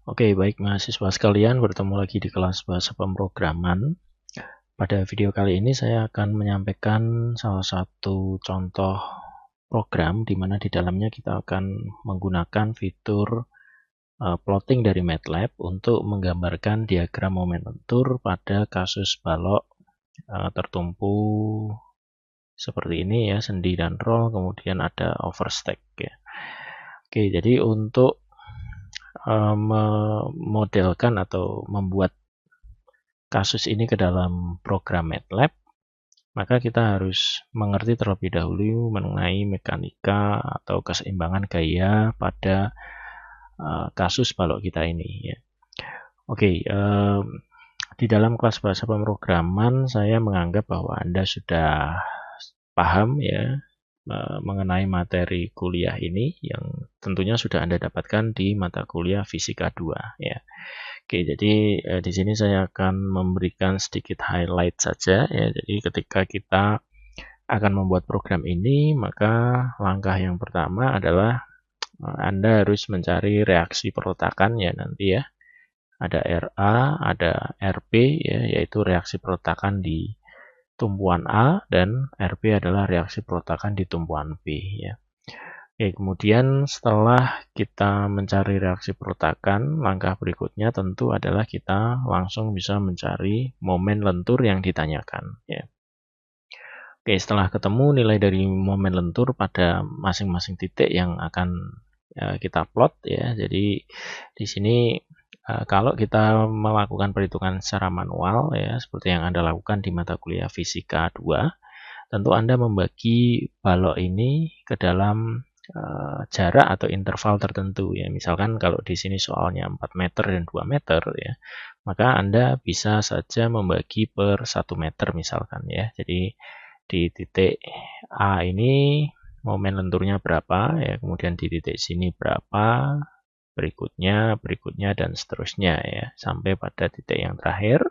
Oke, baik mahasiswa sekalian, bertemu lagi di kelas bahasa pemrograman. Pada video kali ini saya akan menyampaikan salah satu contoh program di mana di dalamnya kita akan menggunakan fitur plotting dari MATLAB untuk menggambarkan diagram momen lentur pada kasus balok tertumpu seperti ini ya, sendi dan roll, kemudian ada overstack ya. Oke, jadi untuk memodelkan atau membuat kasus ini ke dalam program MATLAB, maka kita harus mengerti terlebih dahulu mengenai mekanika atau keseimbangan gaya pada kasus balok kita ini ya. Oke, di dalam kelas bahasa pemrograman saya menganggap bahwa Anda sudah paham ya mengenai materi kuliah ini yang tentunya sudah Anda dapatkan di mata kuliah Fisika 2 ya. Oke, jadi di sini saya akan memberikan sedikit highlight saja ya. Jadi ketika kita akan membuat program ini, maka langkah yang pertama adalah Anda harus mencari reaksi perletakan ya nanti ya. Ada RA, ada RP ya, yaitu reaksi perletakan di tumpuan A, dan RP adalah reaksi perletakan di tumpuan B ya. Oke, kemudian setelah kita mencari reaksi perletakan, langkah berikutnya tentu adalah kita langsung bisa mencari momen lentur yang ditanyakan ya. Oke, setelah ketemu nilai dari momen lentur pada masing-masing titik yang akan kita plot ya. Jadi di sini kalau kita melakukan perhitungan secara manual ya, seperti yang Anda lakukan di mata kuliah Fisika 2, tentu Anda membagi balok ini ke dalam jarak atau interval tertentu ya. Misalkan kalau di sini soalnya 4 meter dan 2 meter ya, maka Anda bisa saja membagi per 1 meter misalkan ya. Jadi di titik A ini momen lenturnya berapa ya, kemudian di titik sini berapa, berikutnya, dan seterusnya ya, sampai pada titik yang terakhir.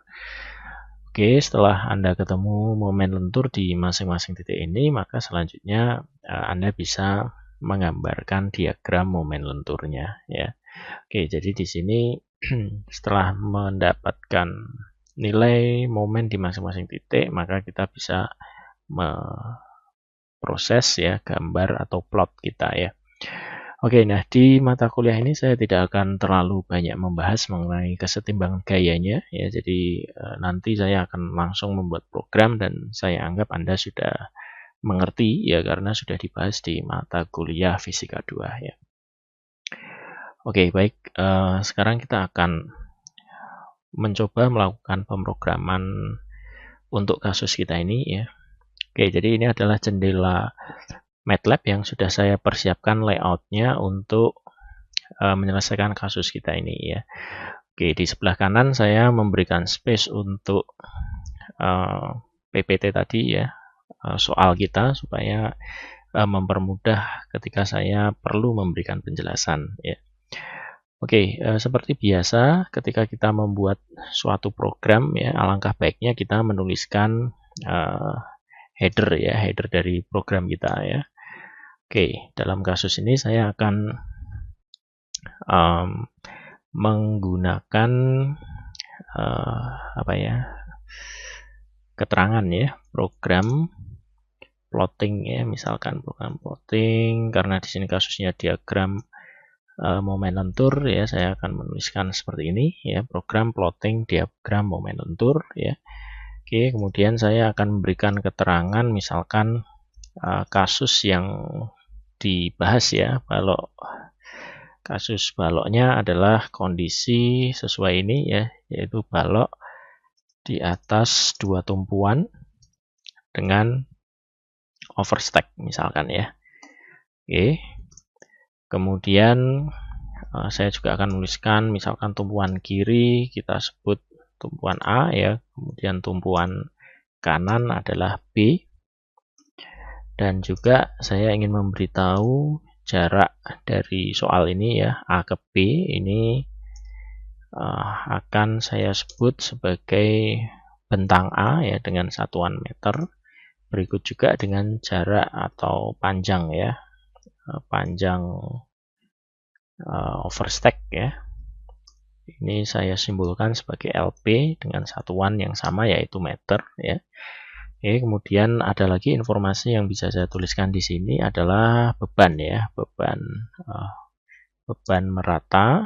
Oke, setelah Anda ketemu momen lentur di masing-masing titik ini, maka selanjutnya Anda bisa menggambarkan diagram momen lenturnya ya. Oke, jadi di sini setelah mendapatkan nilai momen di masing-masing titik, maka kita bisa memproses ya gambar atau plot kita ya. Oke, nah di mata kuliah ini saya tidak akan terlalu banyak membahas mengenai kesetimbangan gayanya ya. Jadi nanti saya akan langsung membuat program dan saya anggap Anda sudah mengerti ya karena sudah dibahas di mata kuliah Fisika 2 ya. Oke, baik. Sekarang kita akan mencoba melakukan pemrograman untuk kasus kita ini ya. Oke, jadi ini adalah jendela MATLAB yang sudah saya persiapkan layoutnya untuk menyelesaikan kasus kita ini ya. Oke, di sebelah kanan saya memberikan space untuk PPT tadi ya, soal kita supaya mempermudah ketika saya perlu memberikan penjelasan ya. Oke, seperti biasa ketika kita membuat suatu program ya, alangkah baiknya kita menuliskan header ya, header dari program kita ya. Oke, dalam kasus ini saya akan menggunakan keterangan ya, program plotting ya, misalkan program plotting, karena di sini kasusnya diagram momen lentur ya, saya akan menuliskan seperti ini ya, program plotting diagram momen lentur ya. Oke, kemudian saya akan memberikan keterangan misalkan kasus yang dibahas ya, balok kasus baloknya adalah kondisi sesuai ini ya, yaitu balok di atas dua tumpuan dengan overstack misalkan ya. Oke, kemudian saya juga akan menuliskan misalkan tumpuan kiri kita sebut tumpuan A ya, kemudian tumpuan kanan adalah B, dan juga saya ingin memberitahu jarak dari soal ini ya, A ke B ini akan saya sebut sebagai bentang A ya dengan satuan meter, berikut juga dengan jarak atau panjang ya, panjang overstack ya. Ini saya simbolkan sebagai LP dengan satuan yang sama yaitu meter ya. Oke, kemudian ada lagi informasi yang bisa saya tuliskan di sini adalah beban ya, beban merata.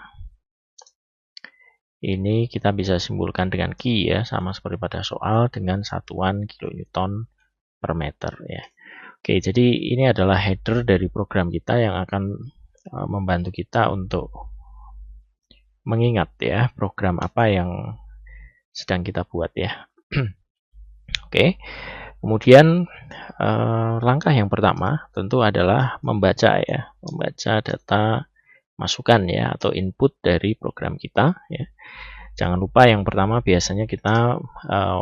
Ini kita bisa simbolkan dengan Q ya, sama seperti pada soal dengan satuan kilonewton per meter ya. Oke, jadi ini adalah header dari program kita yang akan membantu kita untuk mengingat ya program apa yang sedang kita buat ya. Oke, kemudian langkah yang pertama tentu adalah membaca ya, membaca data masukan ya atau input dari program kita ya. Jangan lupa yang pertama biasanya kita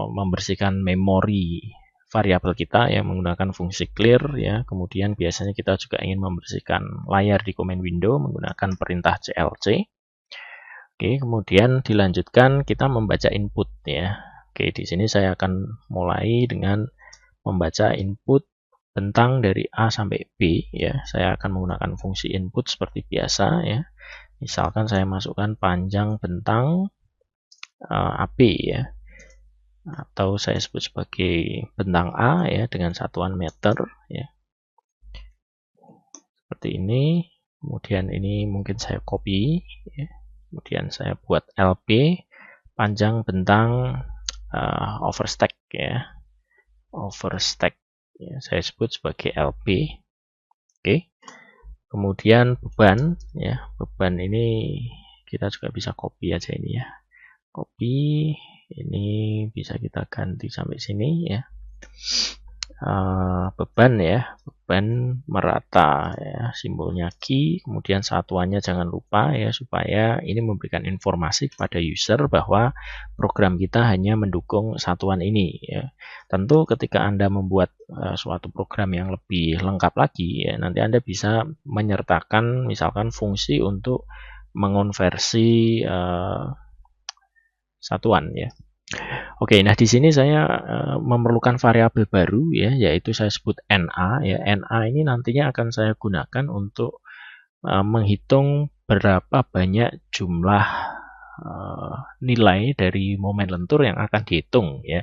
membersihkan memori variabel kita ya menggunakan fungsi clear ya. Kemudian biasanya kita juga ingin membersihkan layar di command window menggunakan perintah clc. Oke, kemudian dilanjutkan kita membaca input ya. Oke, di sini saya akan mulai dengan membaca input bentang dari A sampai B ya. Saya akan menggunakan fungsi input seperti biasa ya. Misalkan saya masukkan panjang bentang AB ya. Atau saya sebut sebagai bentang A ya dengan satuan meter ya. Seperti ini. Kemudian ini mungkin saya copy ya. Kemudian saya buat LP panjang bentang overstack ya. Overstack ya, saya sebut sebagai LP. Oke. Kemudian beban ya. Beban ini kita juga bisa copy aja ini ya. Copy ini bisa kita ganti sampai sini ya. Beban ya, beban merata ya, simbolnya Q, kemudian satuannya jangan lupa ya supaya ini memberikan informasi kepada user bahwa program kita hanya mendukung satuan ini ya. Tentu ketika Anda membuat suatu program yang lebih lengkap lagi ya, nanti Anda bisa menyertakan misalkan fungsi untuk mengonversi satuan ya. Oke, nah di sini saya memerlukan variabel baru ya, yaitu saya sebut NA ya. NA ini nantinya akan saya gunakan untuk menghitung berapa banyak jumlah nilai dari momen lentur yang akan dihitung ya.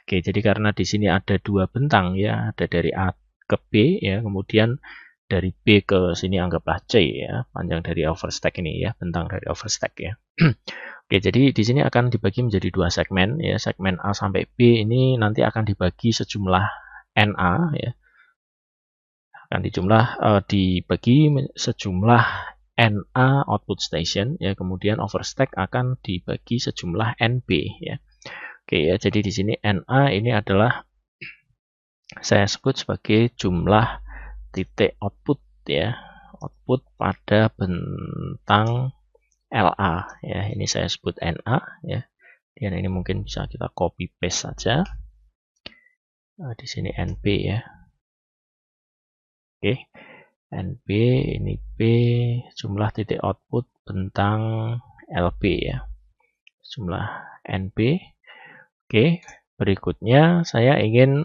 Oke, jadi karena di sini ada dua bentang ya, ada dari A ke B ya, kemudian dari B ke sini anggaplah C ya, panjang dari overstack ini ya, bentang dari overstack ya. Oke, jadi di sini akan dibagi menjadi dua segmen ya. Segmen A sampai B ini nanti akan dibagi sejumlah NA ya. Akan dibagi sejumlah NA output station ya. Kemudian overstack akan dibagi sejumlah NB ya. Oke ya, jadi di sini NA ini adalah saya sebut sebagai jumlah titik output ya. Output pada bentang LA ya, ini saya sebut NA ya. Dan ini mungkin bisa kita copy paste saja. Di sini NB ya. Oke. NB ini B jumlah titik output bentang LB ya. Jumlah NB. Oke, berikutnya saya ingin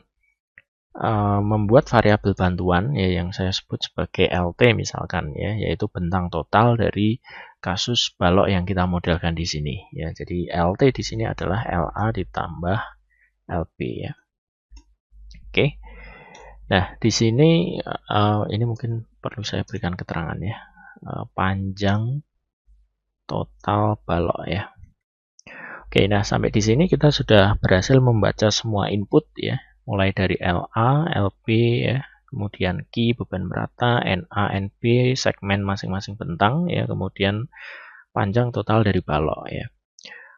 membuat variabel bantuan ya yang saya sebut sebagai LT misalkan ya, yaitu bentang total dari kasus balok yang kita modelkan di sini ya. Jadi LT di sini adalah LA ditambah LB ya. Oke. Nah, di sini ini mungkin perlu saya berikan keterangan ya. Panjang total balok ya. Oke, nah sampai di sini kita sudah berhasil membaca semua input ya. Mulai dari LA, LB ya, kemudian Q, beban merata, NA, NB, segmen masing-masing bentang ya, kemudian panjang total dari balok ya.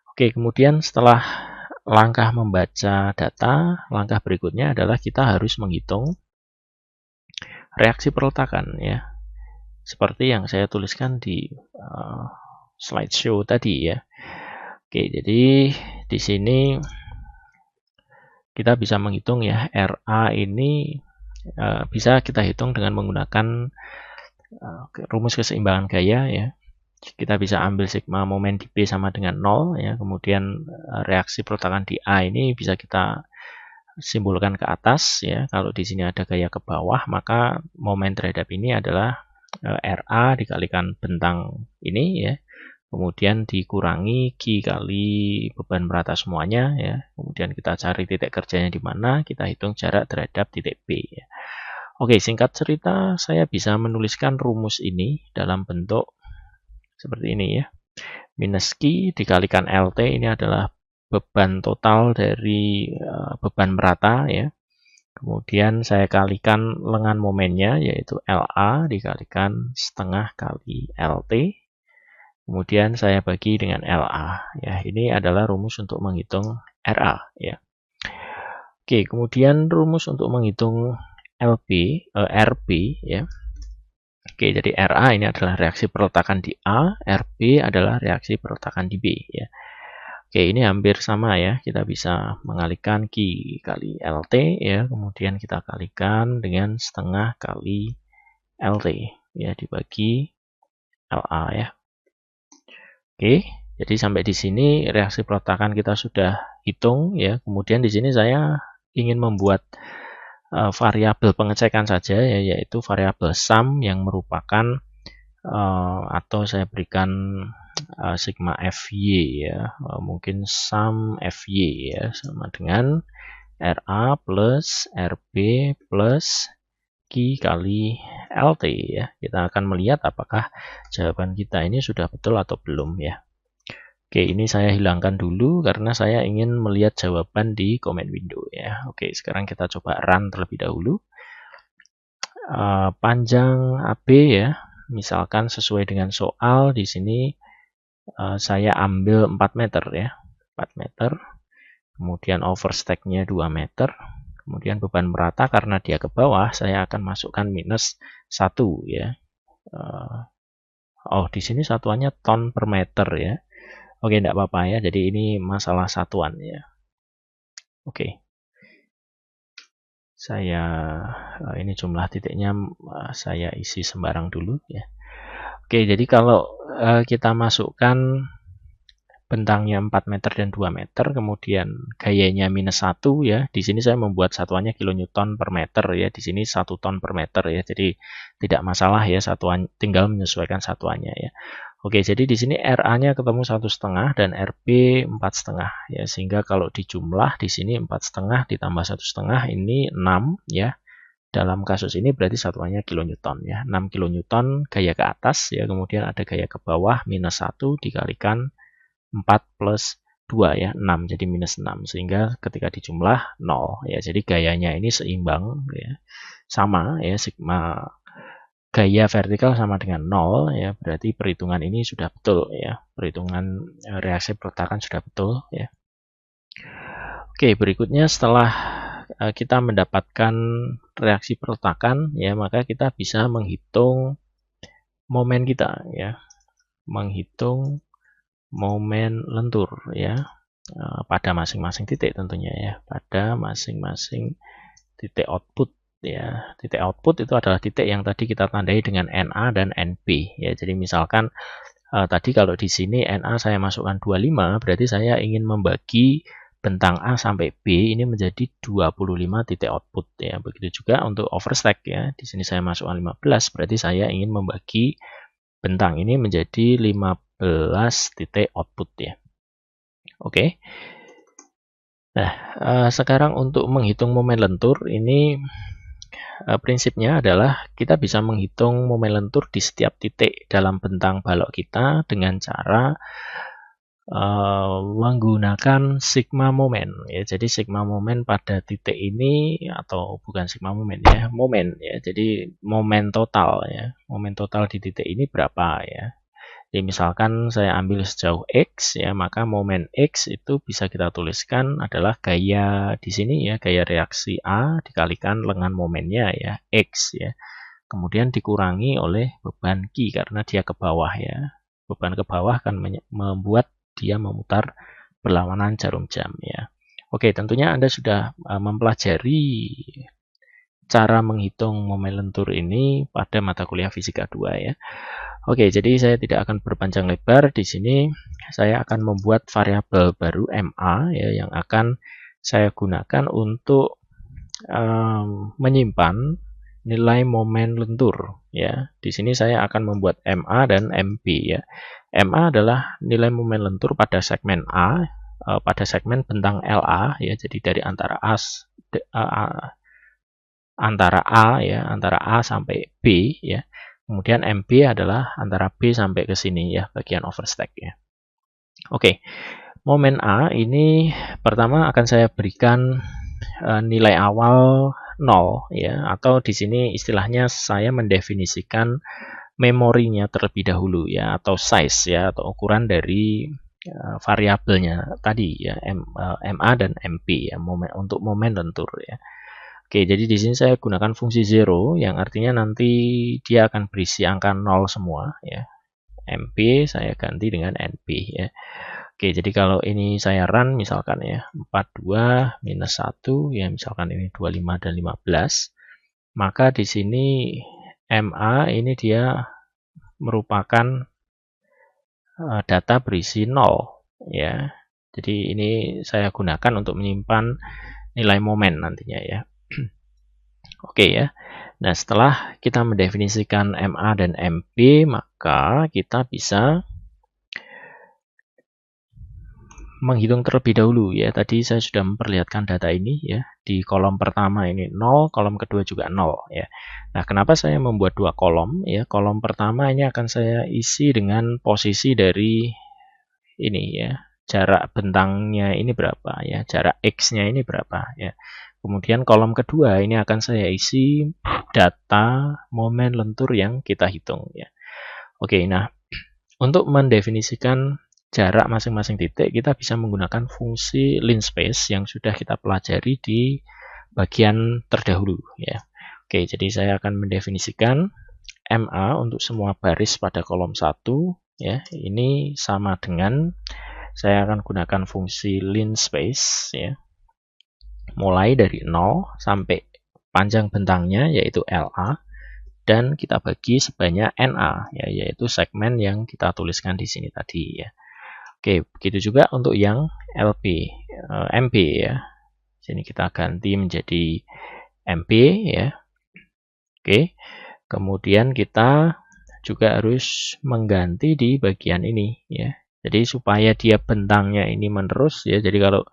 Oke, kemudian setelah langkah membaca data, langkah berikutnya adalah kita harus menghitung reaksi perletakan ya. Seperti yang saya tuliskan di slideshow tadi ya. Oke, jadi di sini kita bisa menghitung ya, RA ini bisa kita hitung dengan menggunakan rumus keseimbangan gaya ya. Kita bisa ambil sigma momen di B sama dengan 0 ya. Kemudian reaksi perletakan di A ini bisa kita simbolkan ke atas ya. Kalau di sini ada gaya ke bawah, maka momen terhadap ini adalah RA dikalikan bentang ini ya. kemudian dikurangi Q kali beban merata semuanya ya. Kemudian kita cari titik kerjanya di mana, kita hitung jarak terhadap titik B ya. Oke, singkat cerita saya bisa menuliskan rumus ini dalam bentuk seperti ini ya. Minus Q dikalikan LT, ini adalah beban total dari beban merata ya. Kemudian saya kalikan lengan momennya, yaitu LA dikalikan setengah kali LT. Kemudian saya bagi dengan LA. Ya, ini adalah rumus untuk menghitung RA. Ya. Oke, kemudian rumus untuk menghitung RB. Ya. Oke, jadi RA ini adalah reaksi perletakan di A, RB adalah reaksi perletakan di B. Ya. Oke, ini hampir sama ya. Kita bisa mengalihkan Q kali LT ya, kemudian kita kalikan dengan setengah kali LT ya dibagi LA ya. Oke, jadi sampai di sini reaksi peletakan kita sudah hitung ya. Kemudian di sini saya ingin membuat variabel pengecekan saja ya, yaitu variabel sum yang merupakan atau saya berikan sigma Fy ya, mungkin sum Fy ya sama dengan RA plus RB plus Q kali LT ya. Kita akan melihat apakah jawaban kita ini sudah betul atau belum ya. Oke, ini saya hilangkan dulu karena saya ingin melihat jawaban di comment window ya. Oke, sekarang kita coba run terlebih dahulu. Panjang AB ya, misalkan sesuai dengan soal di sini saya ambil 4 meter ya, 4 meter. Kemudian overstack-nya 2 meter. Kemudian beban merata karena dia ke bawah, saya akan masukkan minus 1 ya. Oh, di sini satuannya ton per meter ya. Oke, enggak apa-apa ya. Jadi ini masalah satuan ya. Oke. Saya ini jumlah titiknya saya isi sembarang dulu ya. Oke, jadi kalau kita masukkan bentangnya 4 meter dan 2 meter, kemudian gayanya minus 1 ya. Di sini saya membuat satuannya kilonewton per meter ya. Di sini 1 ton per meter ya. Jadi tidak masalah ya, satuan tinggal menyesuaikan satuannya ya. Oke, jadi di sini RA-nya ketemu 1,5 dan RB 4,5 ya. Sehingga kalau dijumlah di sini 4,5 ditambah 1,5 ini 6 ya. Dalam kasus ini berarti satuannya kilonewton ya. 6 kilonewton gaya ke atas ya, kemudian ada gaya ke bawah minus 1 dikalikan 4 plus 2 ya, 6 jadi minus 6 sehingga ketika dijumlah 0 ya. Jadi gayanya ini seimbang ya. Sama ya, sigma gaya vertikal sama dengan 0 ya, berarti perhitungan ini sudah betul ya. Perhitungan reaksi peletakan sudah betul ya. Oke, berikutnya setelah kita mendapatkan reaksi peletakan ya, maka kita bisa menghitung momen kita ya. Menghitung momen lentur ya pada masing-masing titik tentunya ya, pada masing-masing titik output ya. Titik output itu adalah titik yang tadi kita tandai dengan NA dan NB ya. Jadi misalkan tadi kalau di sini NA saya masukkan 25, berarti saya ingin membagi bentang A sampai B ini menjadi 25 titik output ya. Begitu juga untuk overstack ya. Di sini saya masukkan 15, berarti saya ingin membagi bentang ini menjadi 15 titik output ya. Oke. Nah, sekarang untuk menghitung momen lentur ini prinsipnya adalah kita bisa menghitung momen lentur di setiap titik dalam bentang balok kita dengan cara menggunakan sigma momen ya. Jadi sigma momen pada titik ini, atau bukan sigma momen ya, momen ya. Jadi momen total ya. Momen total di titik ini berapa ya. Jadi misalkan saya ambil sejauh X ya, maka momen X itu bisa kita tuliskan adalah gaya di sini ya, gaya reaksi A dikalikan lengan momennya ya, X ya. Kemudian dikurangi oleh beban Q karena dia ke bawah ya. Beban ke bawah akan membuat dia memutar berlawanan jarum jam ya. Oke, tentunya Anda sudah mempelajari cara menghitung momen lentur ini pada mata kuliah fisika 2 ya. Oke, jadi saya tidak akan berpanjang lebar di sini. Saya akan membuat variabel baru MA ya, yang akan saya gunakan untuk menyimpan nilai momen lentur ya. Di sini saya akan membuat MA dan MB ya. MA adalah nilai momen lentur pada segmen A, pada segmen bentang LA ya. Jadi dari antara antara A sampai B ya. Kemudian MB adalah antara B sampai ke sini ya, bagian overstack ya. Oke. Momen A ini pertama akan saya berikan nilai awal 0 ya, atau di sini istilahnya saya mendefinisikan memorinya terlebih dahulu ya, atau size ya, atau ukuran dari variabelnya tadi ya, MA dan MP ya, untuk momen lentur ya. Oke, jadi di sini saya gunakan fungsi zero yang artinya nanti dia akan berisi angka 0 semua ya. MP saya ganti dengan NP ya. Oke, jadi kalau ini saya run misalkan ya, 42 minus 1 ya, misalkan ini 25 dan 15, maka di sini MA ini dia merupakan data berisi 0 ya. Jadi ini saya gunakan untuk menyimpan nilai momen nantinya ya. Oke ya. Nah, setelah kita mendefinisikan MA dan MP, maka kita bisa menghitung terlebih dahulu ya. Tadi saya sudah memperlihatkan data ini ya. Di kolom pertama ini 0, kolom kedua juga 0 ya. Nah, kenapa saya membuat dua kolom ya? Kolom pertama ini akan saya isi dengan posisi dari ini ya. Jarak bentangnya ini berapa ya? Jarak X-nya ini berapa ya. Kemudian kolom kedua ini akan saya isi data momen lentur yang kita hitung ya. Oke, nah untuk mendefinisikan jarak masing-masing titik, kita bisa menggunakan fungsi linspace yang sudah kita pelajari di bagian terdahulu ya. Oke, jadi saya akan mendefinisikan MA untuk semua baris pada kolom 1 ya. Ini sama dengan saya akan gunakan fungsi linspace ya. Mulai dari 0 sampai panjang bentangnya yaitu LA, dan kita bagi sebanyak NA ya, yaitu segmen yang kita tuliskan di sini tadi ya. Oke, begitu juga untuk yang MP ya. Sini kita ganti menjadi MP ya. Oke. Kemudian kita juga harus mengganti di bagian ini ya. Jadi supaya dia bentangnya ini menerus ya. Jadi kalau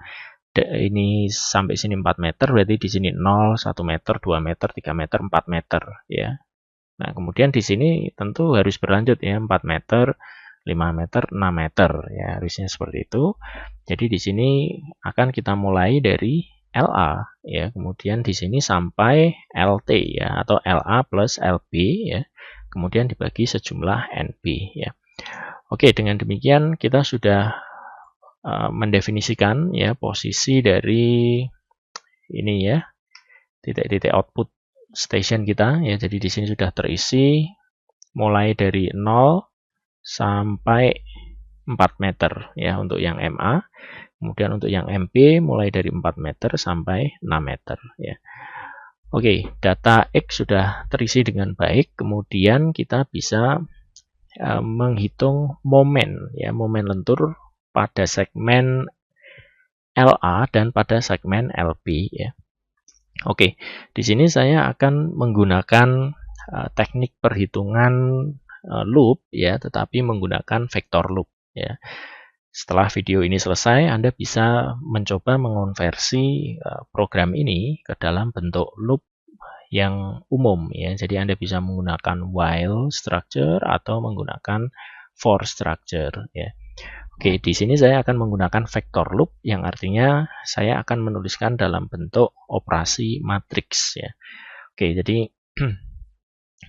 ini sampai sini 4 meter, berarti di sini 0, 1 meter, 2 meter, 3 meter, 4 meter ya. Nah, kemudian di sini tentu harus berlanjut ya, 4 meter, 5 meter, 6 meter ya, harusnya seperti itu. Jadi di sini akan kita mulai dari LA ya, kemudian di sini sampai LT ya, atau LA plus LB ya. Kemudian dibagi sejumlah NB ya. Oke, dengan demikian kita sudah mendefinisikan ya posisi dari ini ya, titik-titik output station kita ya. Jadi di sini sudah terisi mulai dari 0 sampai 4 meter ya untuk yang MA. Kemudian untuk yang MP mulai dari 4 meter sampai 6 meter ya. Oke, data X sudah terisi dengan baik. Kemudian kita bisa menghitung momen ya, momen lentur pada segmen LA dan pada segmen LB ya. Oke, di sini saya akan menggunakan teknik perhitungan loop ya, tetapi menggunakan vector loop ya. Setelah video ini selesai, Anda bisa mencoba mengonversi program ini ke dalam bentuk loop yang umum ya. Jadi Anda bisa menggunakan while structure atau menggunakan for structure ya. Oke, di sini saya akan menggunakan vector loop yang artinya saya akan menuliskan dalam bentuk operasi matriks ya. Oke, jadi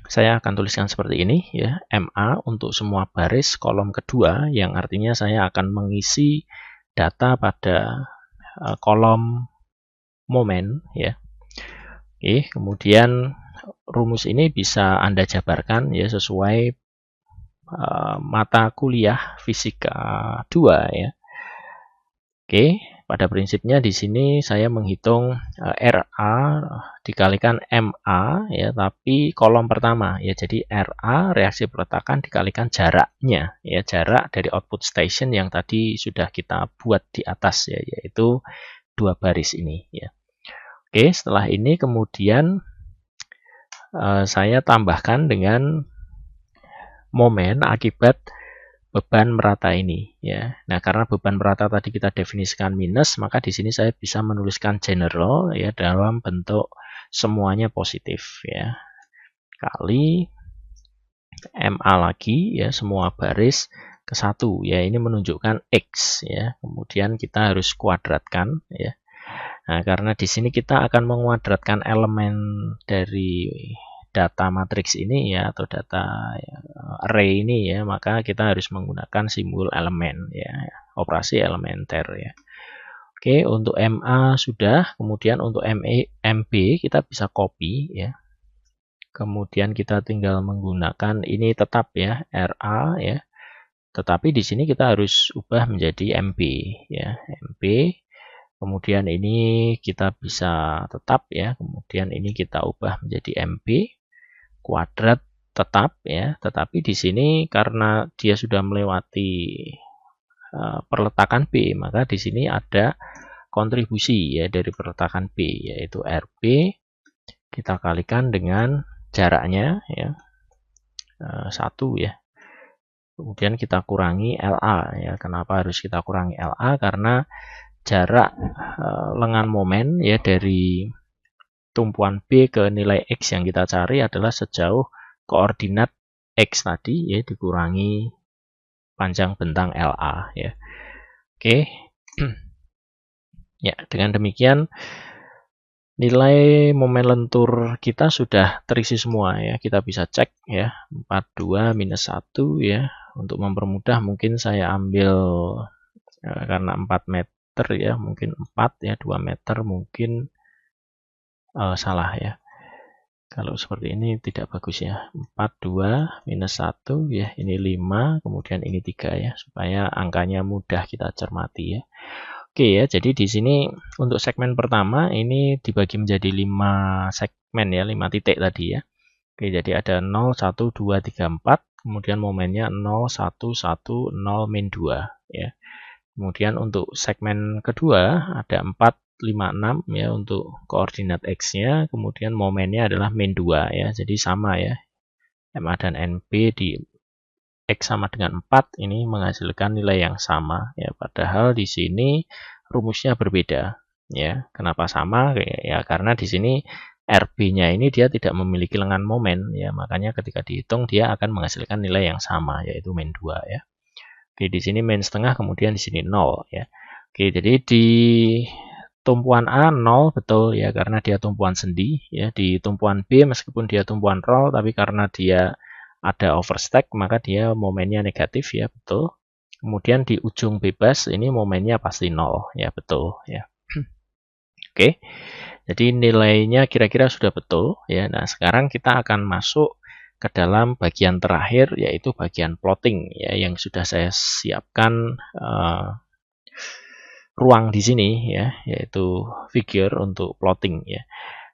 saya akan tuliskan seperti ini ya, MA untuk semua baris kolom kedua yang artinya saya akan mengisi data pada kolom momen ya. Oke, kemudian rumus ini bisa Anda jabarkan ya sesuai mata kuliah fisika 2 ya. Oke, pada prinsipnya di sini saya menghitung RA dikalikan MA ya, tapi kolom pertama ya. Jadi RA reaksi perletakan dikalikan jaraknya ya, jarak dari output station yang tadi sudah kita buat di atas ya, yaitu 2 baris ini ya. Oke, setelah ini kemudian saya tambahkan dengan momen akibat beban merata ini ya. Nah, karena beban merata tadi kita definisikan minus, maka di sini saya bisa menuliskan general ya dalam bentuk semuanya positif ya. Kali MA lagi ya, semua baris ke 1 ya. Ini menunjukkan X ya. Kemudian kita harus kuadratkan ya. Nah, karena di sini kita akan menguadratkan elemen dari data matriks ini ya, atau data array ini ya, maka kita harus menggunakan simbol elemen ya, operasi elementer ya. Oke, untuk MA sudah, kemudian untuk MB kita bisa copy ya. Kemudian kita tinggal menggunakan ini tetap ya, RA ya. Tetapi di sini kita harus ubah menjadi MB ya, MB. Kemudian ini kita bisa tetap ya, kemudian ini kita ubah menjadi MB kuadrat tetap ya, tetapi di sini karena dia sudah melewati perletakan B, maka di sini ada kontribusi ya dari perletakan B, yaitu RB kita kalikan dengan jaraknya ya, 1 ya. Kemudian kita kurangi LA ya. Kenapa harus kita kurangi LA? Karena jarak lengan momen ya dari tumpuan B ke nilai X yang kita cari adalah sejauh koordinat X tadi ya dikurangi panjang bentang LA ya. Oke. Ya, dengan demikian nilai momen lentur kita sudah terisi semua ya. Kita bisa cek ya, 42 minus 1 ya. Untuk mempermudah mungkin saya ambil karena 4 meter ya, mungkin 4 ya, 2 meter mungkin salah ya. Kalau seperti ini tidak bagus ya. 42 minus 1 ya, ini 5, kemudian ini 3 ya, supaya angkanya mudah kita cermati ya. Oke ya, jadi di sini untuk segmen pertama ini dibagi menjadi 5 segmen ya, 5 titik tadi ya. Oke, jadi ada 0, 1, 2, 3, 4, kemudian momennya 0, 1, 1, 0, min 2 ya. Kemudian untuk segmen kedua ada 4, 5, 6 ya untuk koordinat X-nya, kemudian momennya adalah min 2 ya, jadi sama ya, MA dan NB di X sama dengan 4 ini menghasilkan nilai yang sama ya, padahal di sini rumusnya berbeda ya. Kenapa sama? Ya karena di sini RB-nya ini dia tidak memiliki lengan momen ya, makanya ketika dihitung dia akan menghasilkan nilai yang sama yaitu min 2 ya. Oke, di sini min setengah, kemudian di sini 0 ya. Oke, jadi di tumpuan A 0 betul ya karena dia tumpuan sendi ya. Di tumpuan B meskipun dia tumpuan roll tapi karena dia ada overstack maka dia momennya negatif ya, betul. Kemudian di ujung bebas ini momennya pasti 0 ya, betul ya. Oke. Jadi nilainya kira-kira sudah betul ya. Nah, sekarang kita akan masuk ke dalam bagian terakhir yaitu bagian plotting ya, yang sudah saya siapkan ruang di sini ya, yaitu figure untuk plotting ya.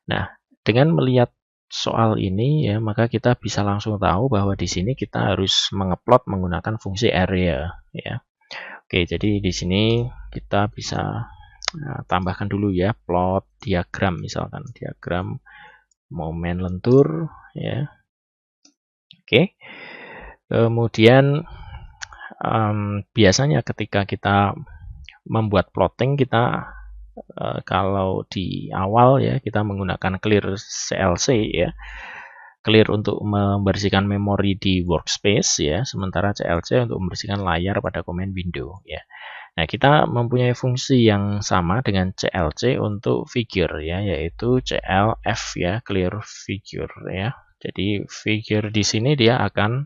Nah, dengan melihat soal ini ya, maka kita bisa langsung tahu bahwa di sini kita harus mengeplot menggunakan fungsi area ya. Oke, jadi di sini kita bisa tambahkan dulu ya plot diagram, misalkan diagram momen lentur ya. Oke. Kemudian biasanya ketika kita membuat plotting kita kalau di awal ya kita menggunakan clear CLC ya, clear untuk membersihkan memori di workspace ya, sementara CLC untuk membersihkan layar pada command window ya. Nah, kita mempunyai fungsi yang sama dengan CLC untuk figure ya, yaitu CLF ya, clear figure ya. Jadi figure di sini dia akan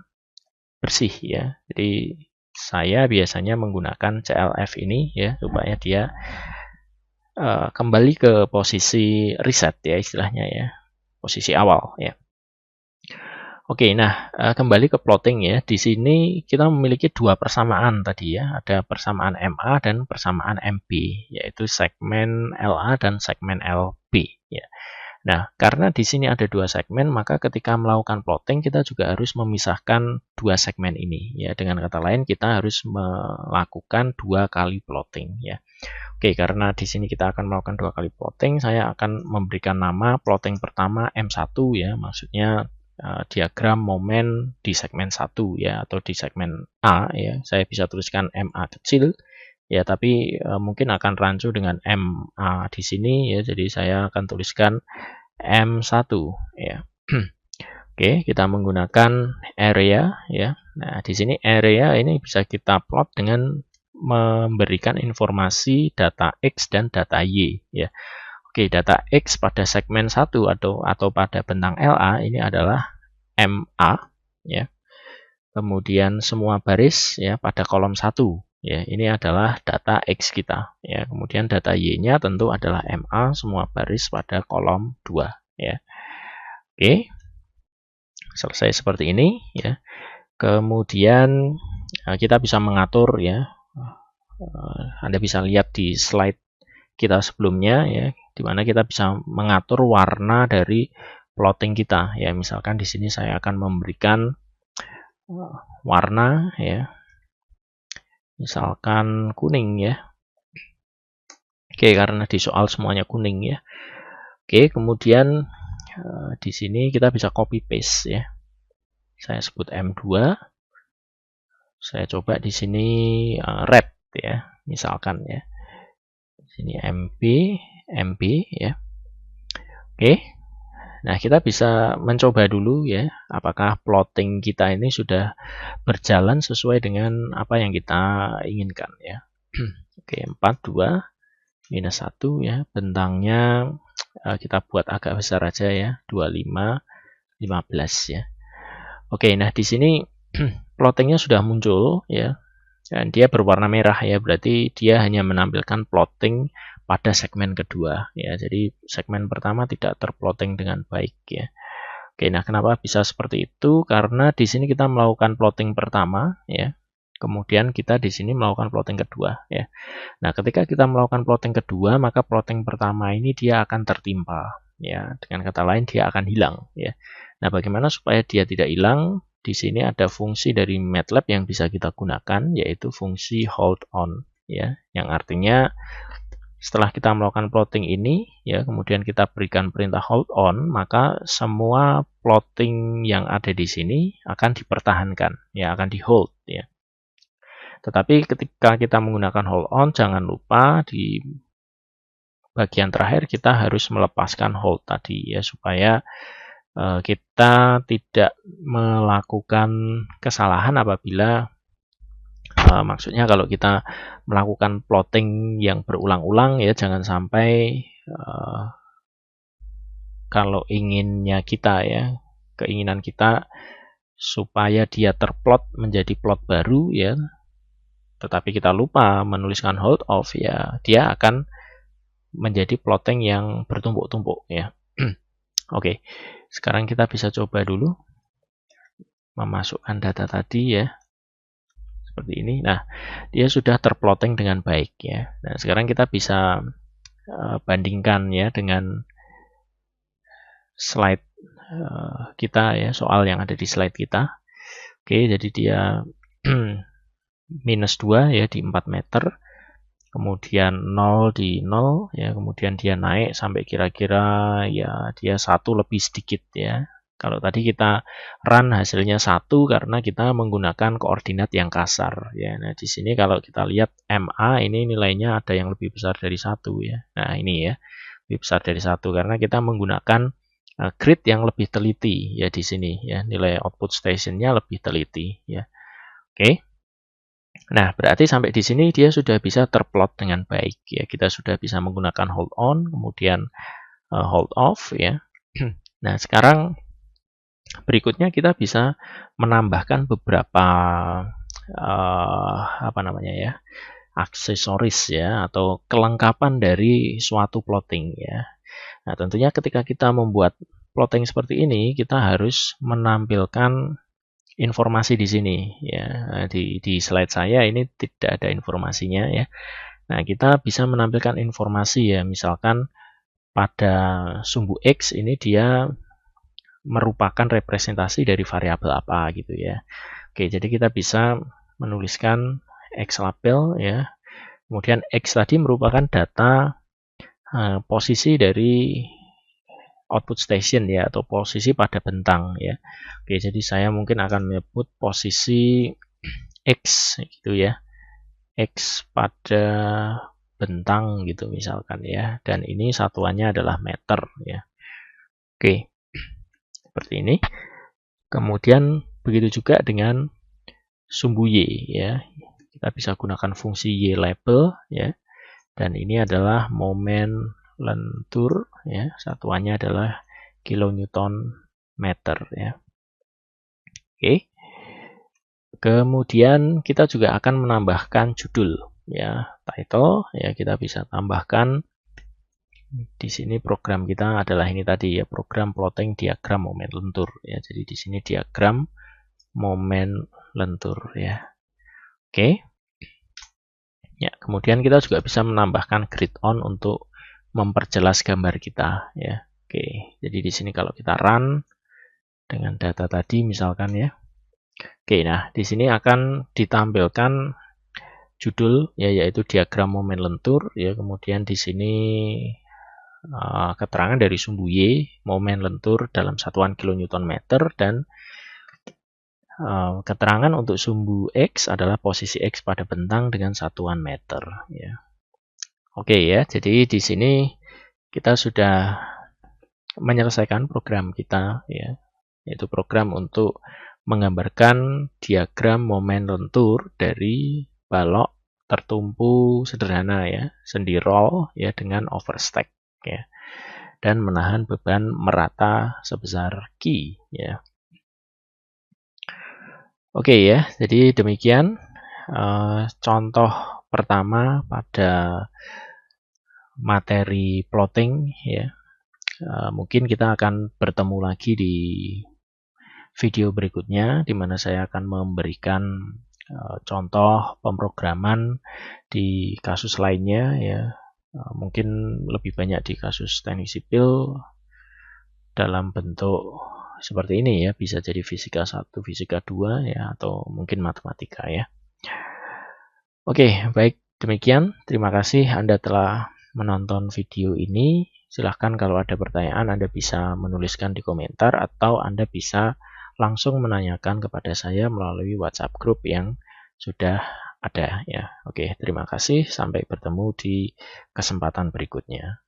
bersih ya. Jadi saya biasanya menggunakan CLF ini ya supaya dia kembali ke posisi reset ya istilahnya ya, posisi awal ya. Oke, nah kembali ke plotting ya. Di sini kita memiliki dua persamaan tadi ya, ada persamaan MA dan persamaan MB, yaitu segmen LA dan segmen LB ya. Nah, karena di sini ada dua segmen, maka ketika melakukan plotting kita juga harus memisahkan dua segmen ini ya. Dengan kata lain kita harus melakukan 2 kali plotting ya. Oke, karena di sini kita akan melakukan 2 kali plotting, saya akan memberikan nama plotting pertama M1 ya, maksudnya diagram momen di segmen 1 ya, atau di segmen A ya. Saya bisa tuliskan MA kecil ya, tapi mungkin akan rancu dengan MA di sini ya. Jadi saya akan tuliskan M1 ya. Oke, kita menggunakan area ya. Nah, di sini area ini bisa kita plot dengan memberikan informasi data X dan data Y ya. Oke, data X pada segmen 1 atau pada bentang LA ini adalah MA ya. Kemudian semua baris ya pada kolom 1 ya, ini adalah data X kita ya. Kemudian data Y-nya tentu adalah MA semua baris pada kolom 2 ya. Oke. Selesai seperti ini ya. Kemudian kita bisa mengatur ya. Anda bisa lihat di slide kita sebelumnya ya, di mana kita bisa mengatur warna dari plotting kita ya. Misalkan di sini saya akan memberikan warna ya, misalkan kuning ya. Oke, karena di soal semuanya kuning ya. Oke, kemudian di sini kita bisa copy paste ya. Saya sebut M2. Saya coba di sini red ya, misalkan ya. Di sini MB ya. Oke. Nah, kita bisa mencoba dulu ya, apakah plotting kita ini sudah berjalan sesuai dengan apa yang kita inginkan ya. Oke, 42 minus 1 ya, bentangnya kita buat agak besar aja ya, 25 15 ya. Oke, nah di sini plottingnya sudah muncul ya, dan dia berwarna merah ya, berarti dia hanya menampilkan plotting pada segmen kedua ya. Jadi segmen pertama tidak terplotting dengan baik ya. Oke, nah kenapa bisa seperti itu? Karena di sini kita melakukan plotting pertama ya. Kemudian kita di sini melakukan plotting kedua ya. Nah, ketika kita melakukan plotting kedua, maka plotting pertama ini dia akan tertimpa ya. Dengan kata lain dia akan hilang ya. Nah, bagaimana supaya dia tidak hilang? Di sini ada fungsi dari MATLAB yang bisa kita gunakan, yaitu fungsi hold on ya, yang artinya setelah kita melakukan plotting ini ya, kemudian kita berikan perintah hold on, maka semua plotting yang ada di sini akan dipertahankan ya, akan di hold ya. Tetapi ketika kita menggunakan hold on, jangan lupa di bagian terakhir kita harus melepaskan hold tadi ya, supaya kita tidak melakukan kesalahan apabila maksudnya kalau kita melakukan plotting yang berulang-ulang ya, jangan sampai kalau inginnya kita ya, keinginan kita supaya dia terplot menjadi plot baru ya, tetapi kita lupa menuliskan hold off ya, dia akan menjadi plotting yang bertumpuk-tumpuk ya. Oke, sekarang kita bisa coba dulu memasukkan data tadi ya, seperti ini. Nah, dia sudah terplotting dengan baik ya. Nah, sekarang kita bisa bandingkan ya dengan slide kita ya, soal yang ada di slide kita. Oke, jadi dia minus 2 ya di 4 meter, kemudian 0 di 0 ya, kemudian dia naik sampai kira-kira ya dia 1 lebih sedikit ya. Kalau tadi kita run hasilnya 1 karena kita menggunakan koordinat yang kasar ya. Nah, di sini kalau kita lihat MA ini nilainya ada yang lebih besar dari 1 ya. Nah, ini ya, lebih besar dari 1 karena kita menggunakan grid yang lebih teliti ya di sini ya. Nilai output stationnya lebih teliti ya. Oke. Nah, berarti sampai di sini dia sudah bisa terplot dengan baik ya. Kita sudah bisa menggunakan hold on, kemudian hold off ya. Nah, sekarang berikutnya kita bisa menambahkan beberapa apa namanya ya, aksesoris ya, atau kelengkapan dari suatu plotting ya. Nah, tentunya ketika kita membuat plotting seperti ini, kita harus menampilkan informasi di sini ya. Di slide saya ini tidak ada informasinya ya. Nah, kita bisa menampilkan informasi ya, misalkan pada sumbu X ini dia merupakan representasi dari variabel apa gitu ya. Oke, jadi kita bisa menuliskan X label ya. Kemudian X tadi merupakan data posisi dari output station ya, atau posisi pada bentang ya. Oke, jadi saya mungkin akan menyebut posisi X gitu ya, X pada bentang gitu misalkan ya, dan ini satuannya adalah meter ya. Oke, seperti ini. Kemudian begitu juga dengan sumbu Y ya, kita bisa gunakan fungsi Y label ya, dan ini adalah momen lentur ya, satuannya adalah kilonewton meter ya. Oke. Kemudian kita juga akan menambahkan judul ya, title ya, kita bisa tambahkan di sini. Program kita adalah ini tadi ya, program plotting diagram momen lentur ya. Jadi di sini diagram momen lentur ya. Oke. Ya, kemudian kita juga bisa menambahkan grid on untuk memperjelas gambar kita ya. Oke. Jadi di sini kalau kita run dengan data tadi misalkan ya. Oke, nah di sini akan ditampilkan judul ya, yaitu diagram momen lentur ya. Kemudian di sini keterangan dari sumbu Y, momen lentur dalam satuan kilonewton meter, dan keterangan untuk sumbu X adalah posisi X pada bentang dengan satuan meter ya. Oke ya, jadi di sini kita sudah menyelesaikan program kita ya, yaitu program untuk menggambarkan diagram momen lentur dari balok tertumpu sederhana ya, sendi roll ya, dengan overstack ya, dan menahan beban merata sebesar Q ya. Oke ya, jadi demikian contoh pertama pada materi plotting ya. Mungkin kita akan bertemu lagi di video berikutnya, di mana saya akan memberikan contoh pemrograman di kasus lainnya ya. Mungkin lebih banyak di kasus teknik sipil dalam bentuk seperti ini ya, bisa jadi fisika 1, fisika 2 ya, atau mungkin matematika ya. Oke, baik, demikian. Terima kasih Anda telah menonton video ini. Silahkan kalau ada pertanyaan Anda bisa menuliskan di komentar, atau Anda bisa langsung menanyakan kepada saya melalui WhatsApp group yang sudah ada ya. Oke, terima kasih. Sampai bertemu di kesempatan berikutnya.